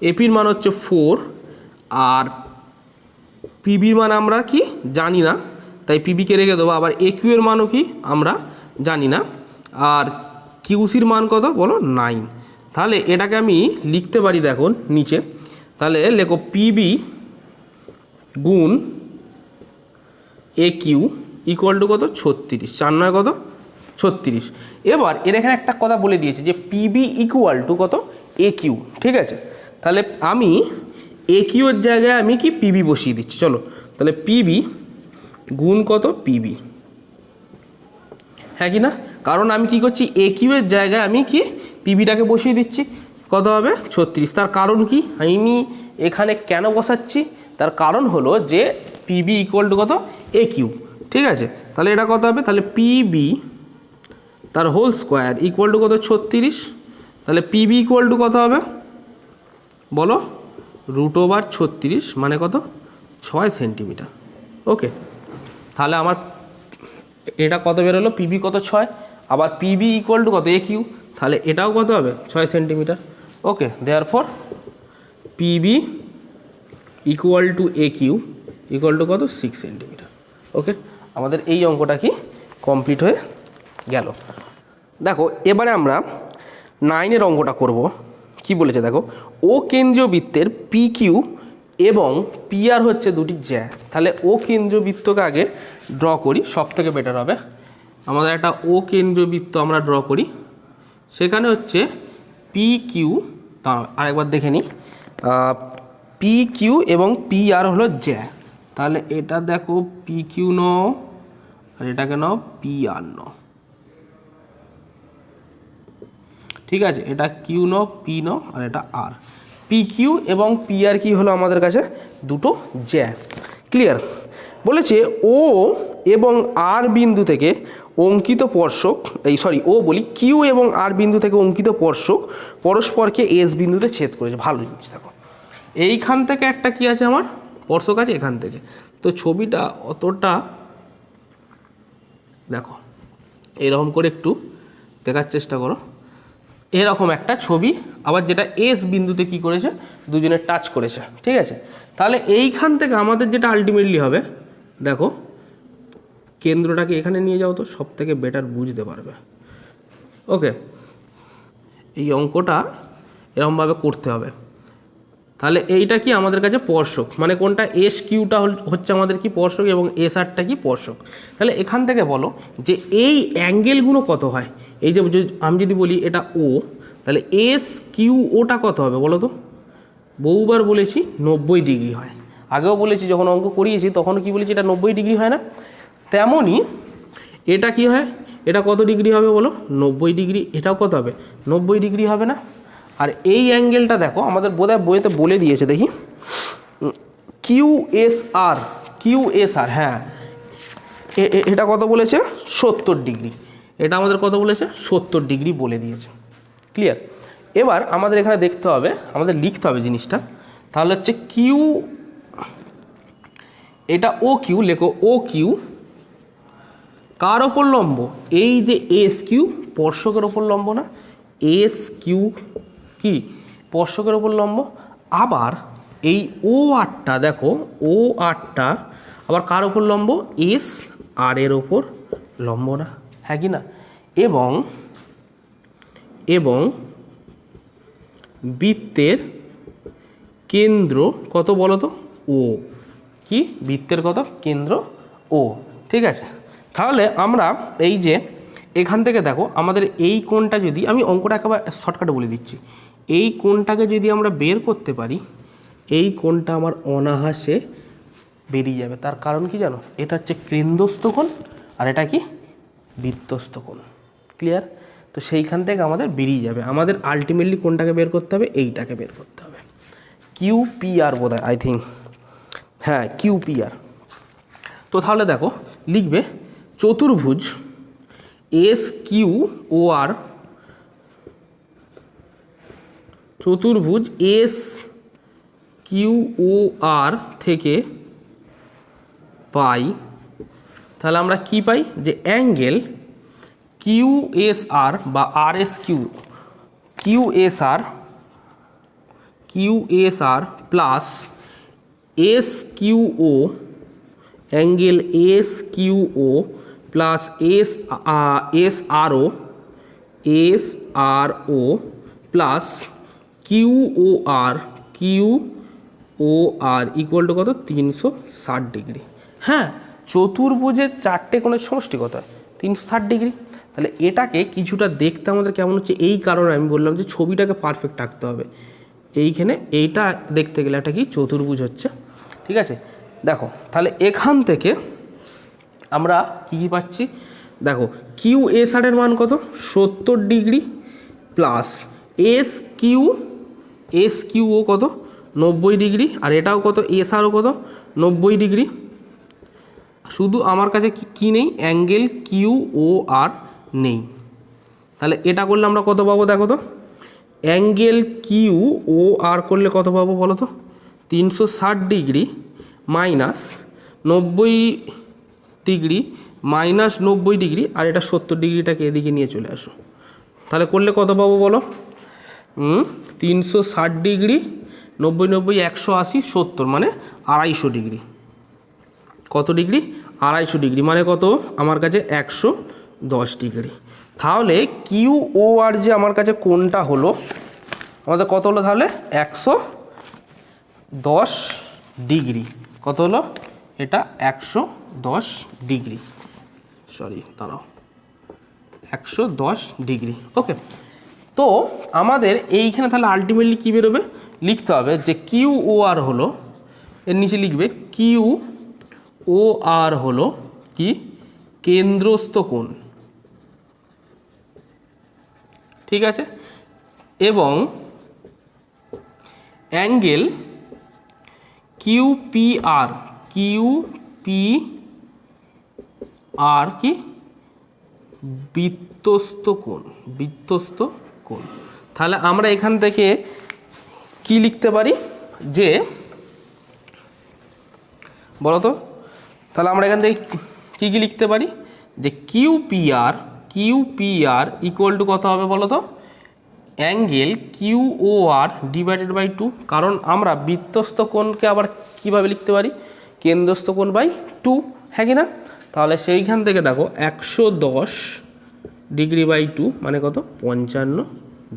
এপির মান হচ্ছে 4 আর পিবির মান আমরা কি জানি না, তাই পিবিকে রেখে দেবো। আবার এ কিউ এর মানও কি আমরা জানি না, আর কিউসির মান কত বলো 9। তাহলে এটাকে আমি লিখতে পারি, দেখুন নিচে, তাহলে লেখো পিবি গুণ এ কিউ ইকুয়াল টু কত 36, 4 9 কত 36। এবার এর এখানে একটা কথা বলে দিয়েছে যে পিবি ইকুয়াল টু কত এ কিউ, ঠিক আছে? তাহলে আমি এ কিউর জায়গায় আমি কি পিবি বসিয়ে দিচ্ছি, চলো। তাহলে পিবি গুণ কত পিবি, হ্যাঁ কি না? কারণ আমি কি করছি, এ কিউয়ের জায়গায় আমি কি পিবিটাকে বসিয়ে দিচ্ছি, কত হবে 36। তার কারণ কি, আমি এখানে কেন বসাচ্ছি, তার কারণ হলো যে পিবি ইকুয়াল টু কত এ কিউ, ঠিক আছে? তাহলে এটা কত হবে, তাহলে পিবি তার হোল স্কোয়ার ইকুয়াল টু কত 36। তাহলে পিবি ইকুয়াল টু কত হবে বলো, √36 মানে কত 6 সেন্টিমিটার। ওকে, তাহলে আমার এটা কত বেরোলো, পিবি কত 6, আবার পিবি ইকুয়াল টু কত এ কিউ, তাহলে এটাও কত হবে 6 centimetre. Okay, therefore PB equal to A Q equal to কত 6 সেন্টিমিটার। ওকে, আমাদের এই অঙ্কটা কি কমপ্লিট হয়ে গেল। দেখো এবারে আমরা 9-এর অঙ্কটা করব। কি বলেছে দেখো, ও কেন্দ্রীয় বৃত্তের পি কিউ এবং পি আর হচ্ছে দুটি জ্যা। তাহলে ও কেন্দ্রীয় বৃত্তকে আগে ড্র করি, সব থেকে বেটার হবে। আমাদের একটা ও কেন্দ্রীয় বৃত্ত আমরা ড্র করি, সেখানে হচ্ছে পি কিউ, আরেকবার দেখে নিই, পি কিউ এবং পি আর হলো জ্যা। তাহলে এটা দেখো পি কিউ নাও আর এটাকে নাও পি আর নাও, ঠিক আছে? এটা কিউ নাও, পি নাও আর এটা আর। পি কিউ এবং পি আর কি হলো আমাদের কাছে দুটো জ্যা। ক্লিয়ার? বলেছে ও এবং আর বিন্দু থেকে অঙ্কিত স্পর্শক, ও বলি কিউ এবং আর বিন্দু থেকে অঙ্কিত স্পর্শক পরস্পরকে এস বিন্দুতে ছেদ করেছে। ভালো জিনিস, দেখো এইখান থেকে একটা কি আছে আমার স্পর্শক আছে এখান থেকে, তো ছবিটা অতটা দেখো এরকম করে একটু দেখার চেষ্টা করো, এরকম একটা ছবি, আবার যেটা এস বিন্দুতে কি করেছে দুজনে টাচ করেছে, ঠিক আছে? তাহলে এইখান থেকে আমাদের যেটা আলটিমেটলি হবে, দেখো কেন্দ্রটাকে এখানে নিয়ে যাও তো সব থেকে বেটার বুঝতে পারবে। ওকে, এই অঙ্কটা এরকমভাবে করতে হবে। তাহলে এইটা কি আমাদের কাছে স্পর্শক, মানে কোনটা এস কিউটা হচ্ছে আমাদের কি স্পর্শক এবং এস আরটা কি স্পর্শক। তাহলে এখান থেকে বলো যে এই অ্যাঙ্গেলগুলো কত হয়, এই যে আমি যদি বলি এটা ও, তাহলে এস কিউ ওটা কত হবে বলো তো? বহুবার বলেছি 90 ডিগ্রি হয়, আগেও বলেছি যখন অঙ্ক করিয়েছি তখনও কি বলেছি, এটা 90 ডিগ্রি হয় না? তেমনই এটা কি হয়, এটা কত ডিগ্রি হবে বলো, 90 ডিগ্রি। এটাও কত হবে 90 ডিগ্রি হবে না? আর এই অ্যাঙ্গেলটা দেখো আমাদের বোধহয় বইতে বলে দিয়েছে, দেখি কিউএসআর, হ্যাঁ এটা কত বলেছে 70 ডিগ্রি, এটা আমাদের কত বলেছে 70 ডিগ্রি বলে দিয়েছে। ক্লিয়ার? এবার আমাদের এখানে দেখতে হবে, আমাদের লিখতে হবে জিনিসটা, তাহলে হচ্ছে কিউ, এটা ও কিউ, লেখো ও কিউ কার ওপর লম্ব, এই যে এস কিউ স্পর্শকের ওপর লম্ব না, এস কিউ কি স্পর্শকের ওপর লম্ব, আবার এই ও আরটা দেখো, ও আরটা আবার কার ওপর লম্ব, এস আর এর ওপর লম্ব না, হ্যাঁ কি না? এবং এবং বৃত্তের কেন্দ্র কত বলো তো, ও। কি বৃত্তের কত কেন্দ্র, ও। ঠিক আছে, তাহলে আমরা এই যে এখান থেকে দেখো আমাদের এই কোণটা যদি, আমি অঙ্কটা একেবারে শর্টকাটে বলে দিচ্ছি, এই কোণটাকে যদি আমরা বের করতে পারি, এই কোণটা আমার অনায়াসে বেরিয়ে যাবে। তার কারণ কি জানো, এটা হচ্ছে কেন্দ্রস্থ কোণ আর এটা কি বৃত্তস্থ কোণ। ক্লিয়ার? তো সেইখান থেকে আমাদের বেরিয়ে যাবে। আমাদের আলটিমেটলি কোনটাকে বের করতে হবে, এইটাকে বের করতে হবে, কিউপিআর বোধ হয়, আই থিঙ্ক, হ্যাঁ কিউপিআর। তো তাহলে দেখো লিখবে চতুর্ভুজ এস কিউ ও আর, চতুর্ভুজ এস কিউ ও আর থেকে পাই, তাহলে আমরা কি পাই, যে অ্যাঙ্গেল কিউ এস আর বা R S Q, Q S R plus S Q O, angle S Q O plus S R O plus Q O R equal to কত, 360 ডিগ্রি। হ্যাঁ, চতুর্ভুজের চারটে কোণের সমষ্টি কত হয়, 360 ডিগ্রি। তাহলে এটাকে কিছুটা দেখতে আমাদের কেমন হচ্ছে, এই কারণে আমি বললাম যে ছবিটাকে পারফেক্ট আঁকতে হবে। এইখানে এইটা দেখতে গেলে এটা কি চতুর্ভুজ হচ্ছে। ঠিক আছে, দেখো তাহলে এখান থেকে আমরা কী কী পাচ্ছি, দেখো কিউ এস আর এর মান কত, 70 ডিগ্রি প্লাস এস কিউ ও কত, 90 ডিগ্রি, আর এটাও কত, এস আরও কত, 90 ডিগ্রি। শুধু আমার কাছে কি নেই, অ্যাঙ্গেল কিউ ও আর নেই। তাহলে এটা করলে আমরা কত পাবো, দেখো তো, অ্যাঙ্গেল কিউ ও আর করলে কত পাবো বলো তো, 360 degree minus 90 degree minus 90 degree, আর এটা 70 ডিগ্রিটাকে এদিকে নিয়ে চলে আসো। তাহলে করলে কত পাবো বলো, 360 ডিগ্রি 90 90 180 70 মানে 250 ডিগ্রি। কত ডিগ্রি, 250 ডিগ্রি মানে কত আমার কাছে, 110 ডিগ্রি। তাহলে কিউ ও আর যে আমার কাছে কোনটা হলো, আমাদের কত হলো তাহলে, 110 ডিগ্রি। কত হলো এটা, 110 ডিগ্রি, সরি দাঁড়াও, 110 ডিগ্রি। ওকে, তো আমাদের এইখানে তাহলে আলটিমেটলি কী বেরোবে, লিখতে হবে যে কিউ ও আর হলো, এর নিচে লিখবে কিউ ও আর হলো কি, কেন্দ্রস্থ কোণ। ঠিক আছে, এবং অ্যাঙ্গেল কিউপিআর কি, বৃত্তস্থ কোণ। তাহলে আমরা এখান থেকে কি লিখতে পারি, যে বলো তো, তাহলে আমরা এখান থেকে কী কী লিখতে পারি, যে কিউপিআর ইকুয়াল টু কত হবে বলো তো, angle Q O R divided by 2, কারণ আমরা বৃত্তস্থ কোণকে আবার কীভাবে লিখতে পারি, কেন্দ্রস্থ কোণ বাই 2, হ্যাঁ কি না? তাহলে সেইখান থেকে দেখো 110 ডিগ্রি বাই 2 মানে কত, 55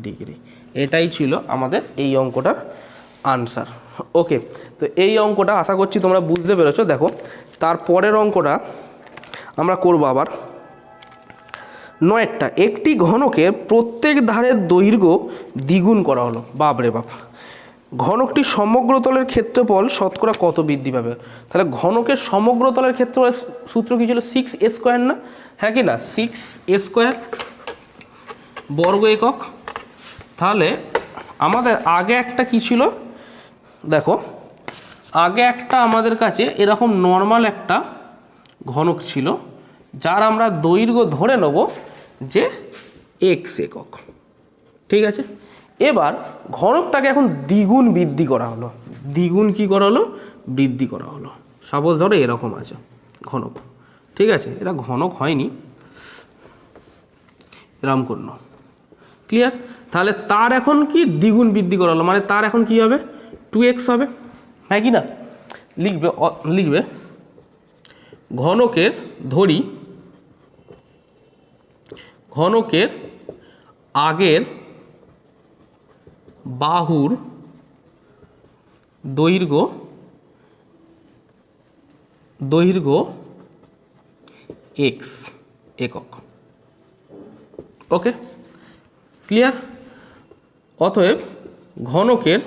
ডিগ্রি। এটাই ছিল আমাদের এই অঙ্কটার আনসার। ওকে, তো এই অঙ্কটা আশা করছি তোমরা বুঝতে পেরেছো। দেখো তারপরের অঙ্কটা আমরা করবো আবার 9টা, একটি ঘনকের প্রত্যেক ধারের দৈর্ঘ্য দ্বিগুণ করা হলো। বাপরে বাপ, ঘনকটি সমগ্র তলের ক্ষেত্রফল শতকরা কত বৃদ্ধি পাবে? তাহলে ঘনকের সমগ্র তলের ক্ষেত্রফলের সূত্র কী ছিল, 6a স্কোয়ার না, হ্যাঁ কি না, 6a স্কোয়ার বর্গ একক। তাহলে আমাদের আগে একটা কি ছিল, দেখো আগে একটা আমাদের কাছে এরকম নর্মাল একটা ঘনক ছিল, যার আমরা দৈর্ঘ্য ধরে নেব যে এক্স একক। ঠিক আছে, এবার ঘনকটাকে এখন দ্বিগুণ বৃদ্ধি করা হলো, দ্বিগুণ কি করা হলো, বৃদ্ধি করা হলো। সাপোজ ধরো এরকম আছে ঘনক, ঠিক আছে, এটা ঘনক হয়নি, এরকম করল, ক্লিয়ার? তাহলে তার এখন কি দ্বিগুণ বৃদ্ধি করা হলো, মানে তার এখন কি হবে, 2x হবে, হ্যাঁ কি না? লিখবে ঘনকের ধরি ঘনকের আগের বাহুর দৈর্ঘ্য x একক। ওকে, ক্লিয়ার? অতএব ঘনকের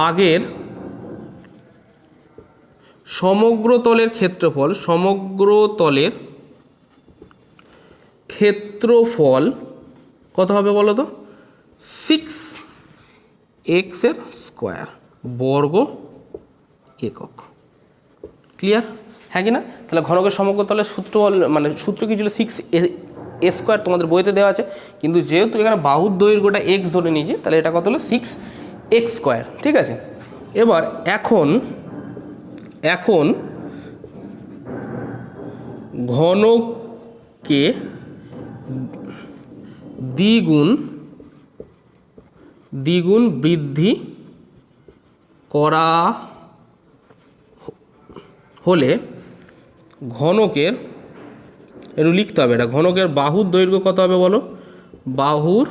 আগের সমগ্র তলের ক্ষেত্রফল কত হবে বলো তো? 6x এর স্কোয়ার বর্গ একক। ক্লিয়ার, হ্যাঁ কি না? তাহলে ঘনকের সমগ্র তলের সূত্র কি ছিল? 6a স্কোয়ার, তোমাদের বইতে দেওয়া আছে, কিন্তু যেহেতু এখানে বাহুর দৈর্ঘ্যটা x ধরে নিয়েছি, তাহলে এটা কত হলো? 6x square. ঠিক আছে, এবার এখন ঘনকে দ্বিগুণ বৃদ্ধি করা হলে ঘনকের, একটু লিখতে হবে এটা, ঘনকের বাহুর দৈর্ঘ্য কত হবে বলো? বাহুর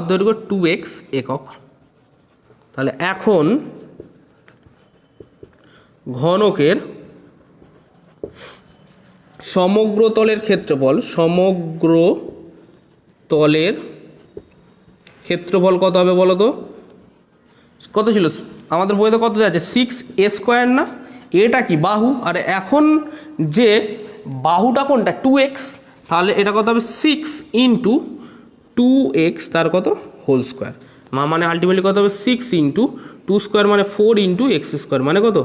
দৈর্ঘ্য 2x একক। তাহলে এখন ঘনকের সমগ্র তলের ক্ষেত্রফল কত হবে বলো তো? কত ছিল আমাদের বইতে? কত আছে? 6a স্কোয়ার না? এটা কি? বাহু। আর এখন যে বাহুটা কোনটা? 2x, তাহলে এটা কত হবে? 6 ইন্টু 2x তার কত? Whole square. মানে আলটিমেটলি কত হবে? 6 ইন্টু 2 স্কোয়ার মানে 4 ইন্টু এক্স স্কোয়ার মানে কত?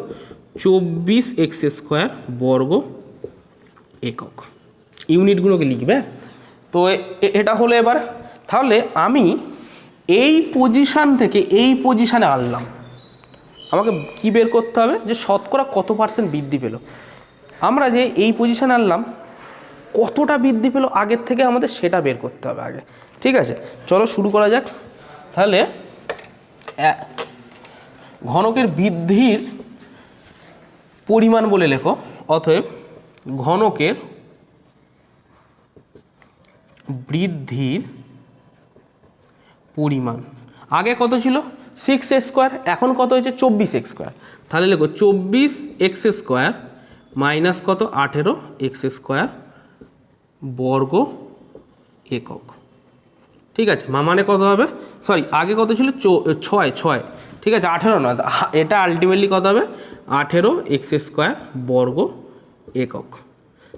24x স্কোয়ার বর্গ একক। ইউনিটগুলোকে লিখবে। তো এটা হলো এবার। তাহলে আমি এই পজিশান থেকে এই পজিশানে আনলাম, আমাকে কি বের করতে হবে? যে শতকরা কত % বৃদ্ধি পেল। আমরা যে এই পজিশানে আনলাম, কতটা বৃদ্ধি পেল আগের থেকে আমাদের সেটা বের করতে হবে আগে। ঠিক আছে, চলো শুরু করা যাক। তাহলে ঘনকের বৃদ্ধির পরিমাণ বলে লেখো। অতএব ঘনকের বৃদ্ধির পরিমাণ আগে কত ছিল? 6x স্কোয়ার, এখন কত হয়েছে? 24x square. তাহলে লেখো 24x স্কোয়ার মাইনাস কত? 18x স্কোয়ার বর্গ একক। ঠিক আছে, মানে কত হবে? সরি, আগে কত ছিল? 6। ঠিক আছে, 18 নয়, এটা আলটিমেটলি কত হবে? 18x স্কোয়ার বর্গ একক।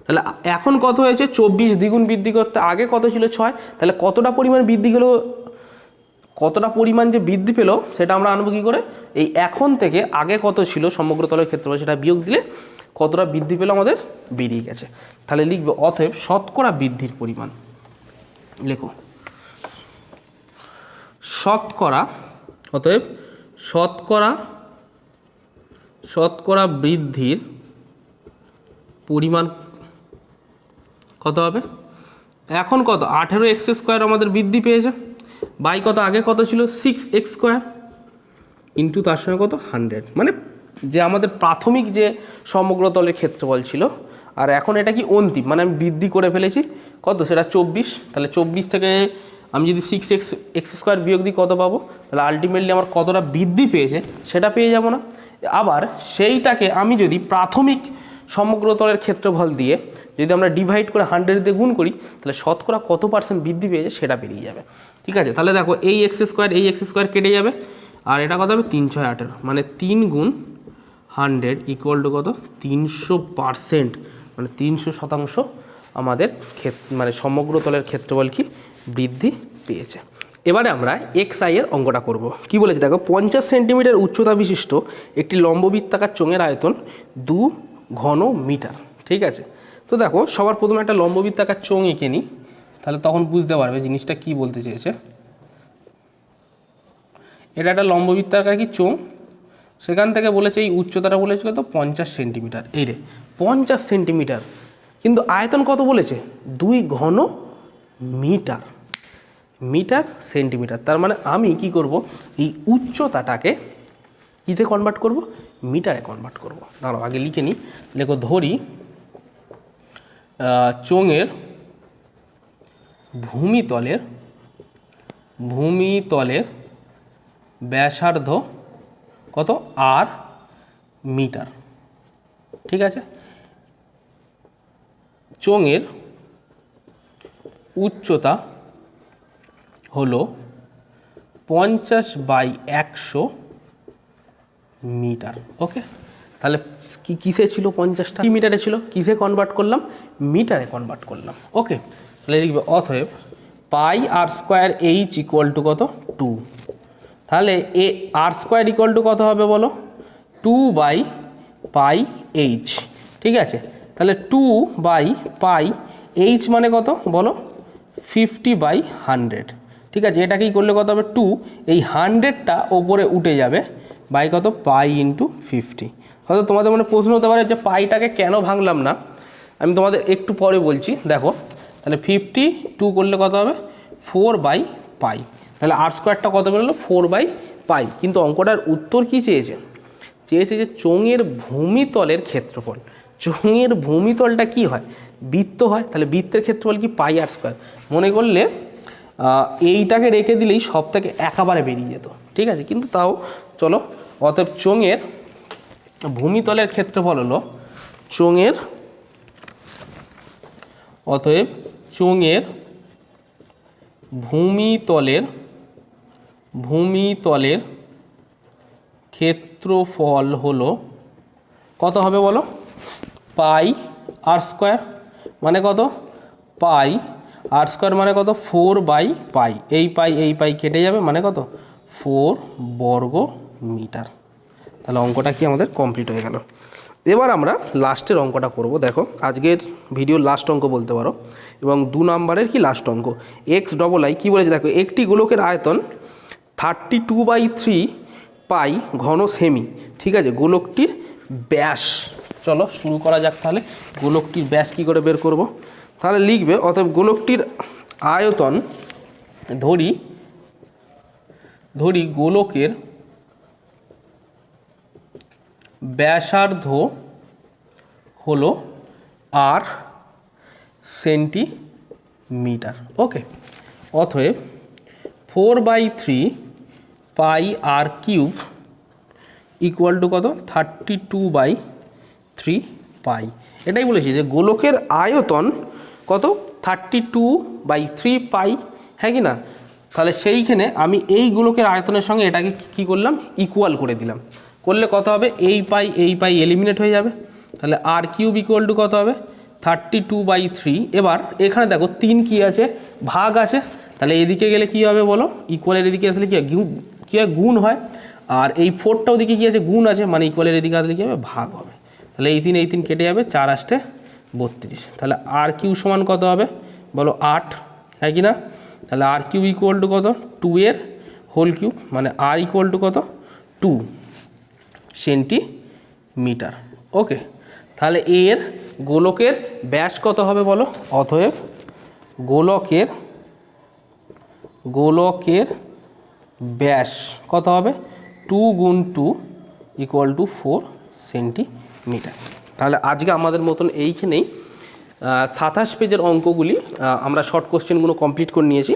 তাহলে এখন কত হয়েছে? 24 দ্বিগুণ বৃদ্ধি করতে আগে কত ছিল? 6। তাহলে কতটা পরিমাণ বৃদ্ধি গেল, কতটা পরিমাণ যে বৃদ্ধি পেল সেটা আমরা আনবো কী করে? এই এখন থেকে আগে কত ছিল সমগ্র তলের ক্ষেত্রফল সেটা বিয়োগ দিলে কতটা বৃদ্ধি পেল আমাদের বেরিয়ে গেছে। তাহলে লিখবে অতএব শতকরা বৃদ্ধির পরিমাণ। লেখো অতএব শতকরা বৃদ্ধির পরিমাণ কত হবে? এখন কত? 18x স্কোয়ার আমাদের বৃদ্ধি পেয়েছে, বাই কত? আগে কত ছিল? 6x স্কোয়ার ইন্টু তার সঙ্গে কত? 100, মানে যে আমাদের প্রাথমিক যে সমগ্র তলের ক্ষেত্রফল ছিল, আর এখন এটা কি অন্তিম, মানে আমি বৃদ্ধি করে ফেলেছি কত? সেটা 24। তাহলে 24 থেকে আমি যদি 6x স্কোয়ার বিয়োগ দিই কত পাবো? তাহলে আলটিমেটলি আমার কতটা বৃদ্ধি পেয়েছে সেটা পেয়ে যাব না? আবার সেইটাকে আমি যদি প্রাথমিক সমগ্র তলের ক্ষেত্রফল দিয়ে যদি আমরা ডিভাইড করে 100 দিয়ে গুণ করি, তাহলে শতকরা কত % বৃদ্ধি পেয়েছে সেটা বেরিয়ে যাবে। ঠিক আছে, তাহলে দেখো এই x স্কোয়ার কেটে যাবে, আর এটা কত হবে? 3 6 18, মানে 3 গুণ 100 ইকুয়াল টু কত? 300%, মানে 300% আমাদের মানে সমগ্র তলের ক্ষেত্রফল কি বৃদ্ধি পেয়েছে। এবারে আমরা xi এর অঙ্কটা করব। কি বলেছে দেখো, 50 সেন্টিমিটার উচ্চতা বিশিষ্ট একটি লম্ববৃত্তাকার চোঙের আয়তন 2 ঘন মিটার। ঠিক আছে, তো দেখো সবার প্রথমে একটা লম্ববৃত্তাকার চোঙ এঁকে নিই, তাহলে তখন বুঝতে পারবে জিনিসটা কি বলতে চেয়েছে। এটা একটা লম্ববৃত্তাকার কি চোঙ, সেখান থেকে বলেছে এই উচ্চতাটা বলেছে কত? 50 সেন্টিমিটার। এই রে 50 সেন্টিমিটার, কিন্তু আয়তন কত বলেছে? 2 ঘন মিটার। Metre centimetre. তার মানে আমি কি করব, এই উচ্চতাটাকে কিতে কনভার্ট করব, মিটারে কনভার্ট করব। দাঁড়াও আগে লিখে নিই। লেখো ধরি চোঙের ভূমিতলের ব্যাসার্ধ কত, আর মিটার। ঠিক আছে, চোঙের উচ্চতা হলো 50/100 মিটার। ওকে, তাহলে কিসে ছিল 50টা, মিটারে ছিল, কিসে কনভার্ট করলাম, মিটারে কনভার্ট করলাম। ওকে, তাহলে লিখবে অতএব পাই আর স্কোয়ার এইচ ইকুয়াল টু কত, 2। তাহলে এ আর স্কোয়ার ইকুয়াল টু কত হবে বলো, 2/পাই/এইচ। ঠিক আছে, তাহলে 2/পাই/এইচ মানে কত বলো, 50/100। ঠিক আছে, এটাকেই করলে কত হবে, 2, এই 100টা ওপরে উঠে যাবে বাই কত, পাই ইন্টু 50। হয়তো তোমাদের মনে প্রশ্ন হতে পারে যে পাইটাকে কেন ভাঙলাম না, আমি তোমাদের একটু পরে বলছি। দেখো, তাহলে 52 করলে কত হবে, 4/পাই। তাহলে আর স্কোয়ারটা কত বেরোলো, 4/পাই। কিন্তু অঙ্কটার উত্তর কি চেয়েছে, যে চোঙের ভূমিতলের ক্ষেত্রফল। চোঙের ভূমিতলটা কি হয়, বৃত্ত হয়, তাহলে বৃত্তের ক্ষেত্রফল কি, পাই আর স্কোয়ার। মনে করলে এইটাকে রেখে দিলেই সব থেকে একেবারে বেরিয়ে যেত। ঠিক আছে, কিন্তু তাও চলো, অতএব চোঙের ভূমিতলের ক্ষেত্রফল হলো অতএব চোঙের ভূমিতলের ক্ষেত্রফল হলো কত হবে বলো, পাই আর স্কোয়ার মানে কত, পাই আর স্কোয়ার মানে কত, 4/পাই। এই পাই কেটে যাবে মানে কত, 4 বর্গ মিটার। তাহলে অঙ্কটা কি আমাদের কমপ্লিট হয়ে গেল। এবার আমরা লাস্টের অঙ্কটা করব। দেখো, আজকের ভিডিওর লাস্ট অঙ্ক বলতে পারো, এবং 2 নম্বরের কি লাস্ট অঙ্ক। XII কি বলেছে দেখো, একটি গোলকের আয়তন 32/3 পাই ঘন সেমি। ঠিক আছে, গোলকটির ব্যাস, চলো শুরু করা যাক। তাহলে গোলকটির ব্যাস কি করে বের করব, তাহলে লিখবে অতএব গোলকটির আয়তন, ধরি গোলকের ব্যাসার্ধ হলো আর সেন্টিমিটার। ওকে, অতএব 4/3 পাই আর কিউব ইকুয়াল টু কত, 32/3 পাই। এটাই বলেছি যে গোলকের আয়তন কত, 32/3 পাই, হ্যাঁ কি না। তাহলে সেইখানে আমি এই গোলকের আয়তনের সঙ্গে এটাকে কি করলাম, ইকুয়াল করে দিলাম। করলে কত হবে, এই পাই এলিমিনেট হয়ে যাবে। তাহলে আর কিউব ইকুয়াল টু কত হবে, 32/3। এবার এখানে দেখো 3 কি আছে, ভাগ আছে। তাহলে এদিকে গেলে কি হবে বলো, ইকুয়ালের এদিকে আসলে কি হয়, গুণ হয়। আর এই 4টা ওদিকে কি আছে, গুণ আছে, মানে ইকুয়ালের এদিকে আসলে কি হবে, ভাগ হবে। তাহলে এই 3 কেটে যাবে, 4 8 32। তাহলে আর কিউ সমান কত হবে বলো, 8, হ্যাঁ কি না। তাহলে আর কিউ ইকুয়াল টু কত, 2 এর হোল কিউব, মানে আর ইকুয়াল টু কত, 2 সেন্টিমিটার। ওকে, তাহলে এর গোলকের ব্যাস কত হবে বলো, অতএব গোলকের ব্যাস কত হবে, 2 গুণ 2 ইকুয়াল টু 4 সেন্টিমিটার। তাহলে আজকে আমাদের মতন এইখানেই 27 পেজের অঙ্কগুলি আমরা শর্ট কোশ্চেনগুলো কমপ্লিট করে নিয়েছি।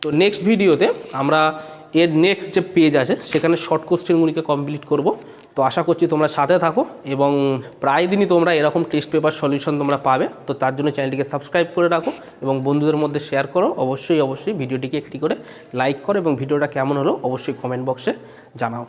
তো নেক্সট ভিডিওতে আমরা এর নেক্সট যে পেজ আছে সেখানে শর্ট কোশ্চেনগুলিকে কমপ্লিট করব। তো আশা করছি তোমরা সাথে থাকো, এবং প্রায় দিনই তোমরা এরকম টেস্ট পেপার সলিউশন তোমরা পাবে। তো তার জন্য চ্যানেলটিকে সাবস্ক্রাইব করে রাখো এবং বন্ধুদের মধ্যে শেয়ার করো। অবশ্যই ভিডিওটিকে একটি করে লাইক করো, এবং ভিডিওটা কেমন হলো অবশ্যই কমেন্ট বক্সে জানাও।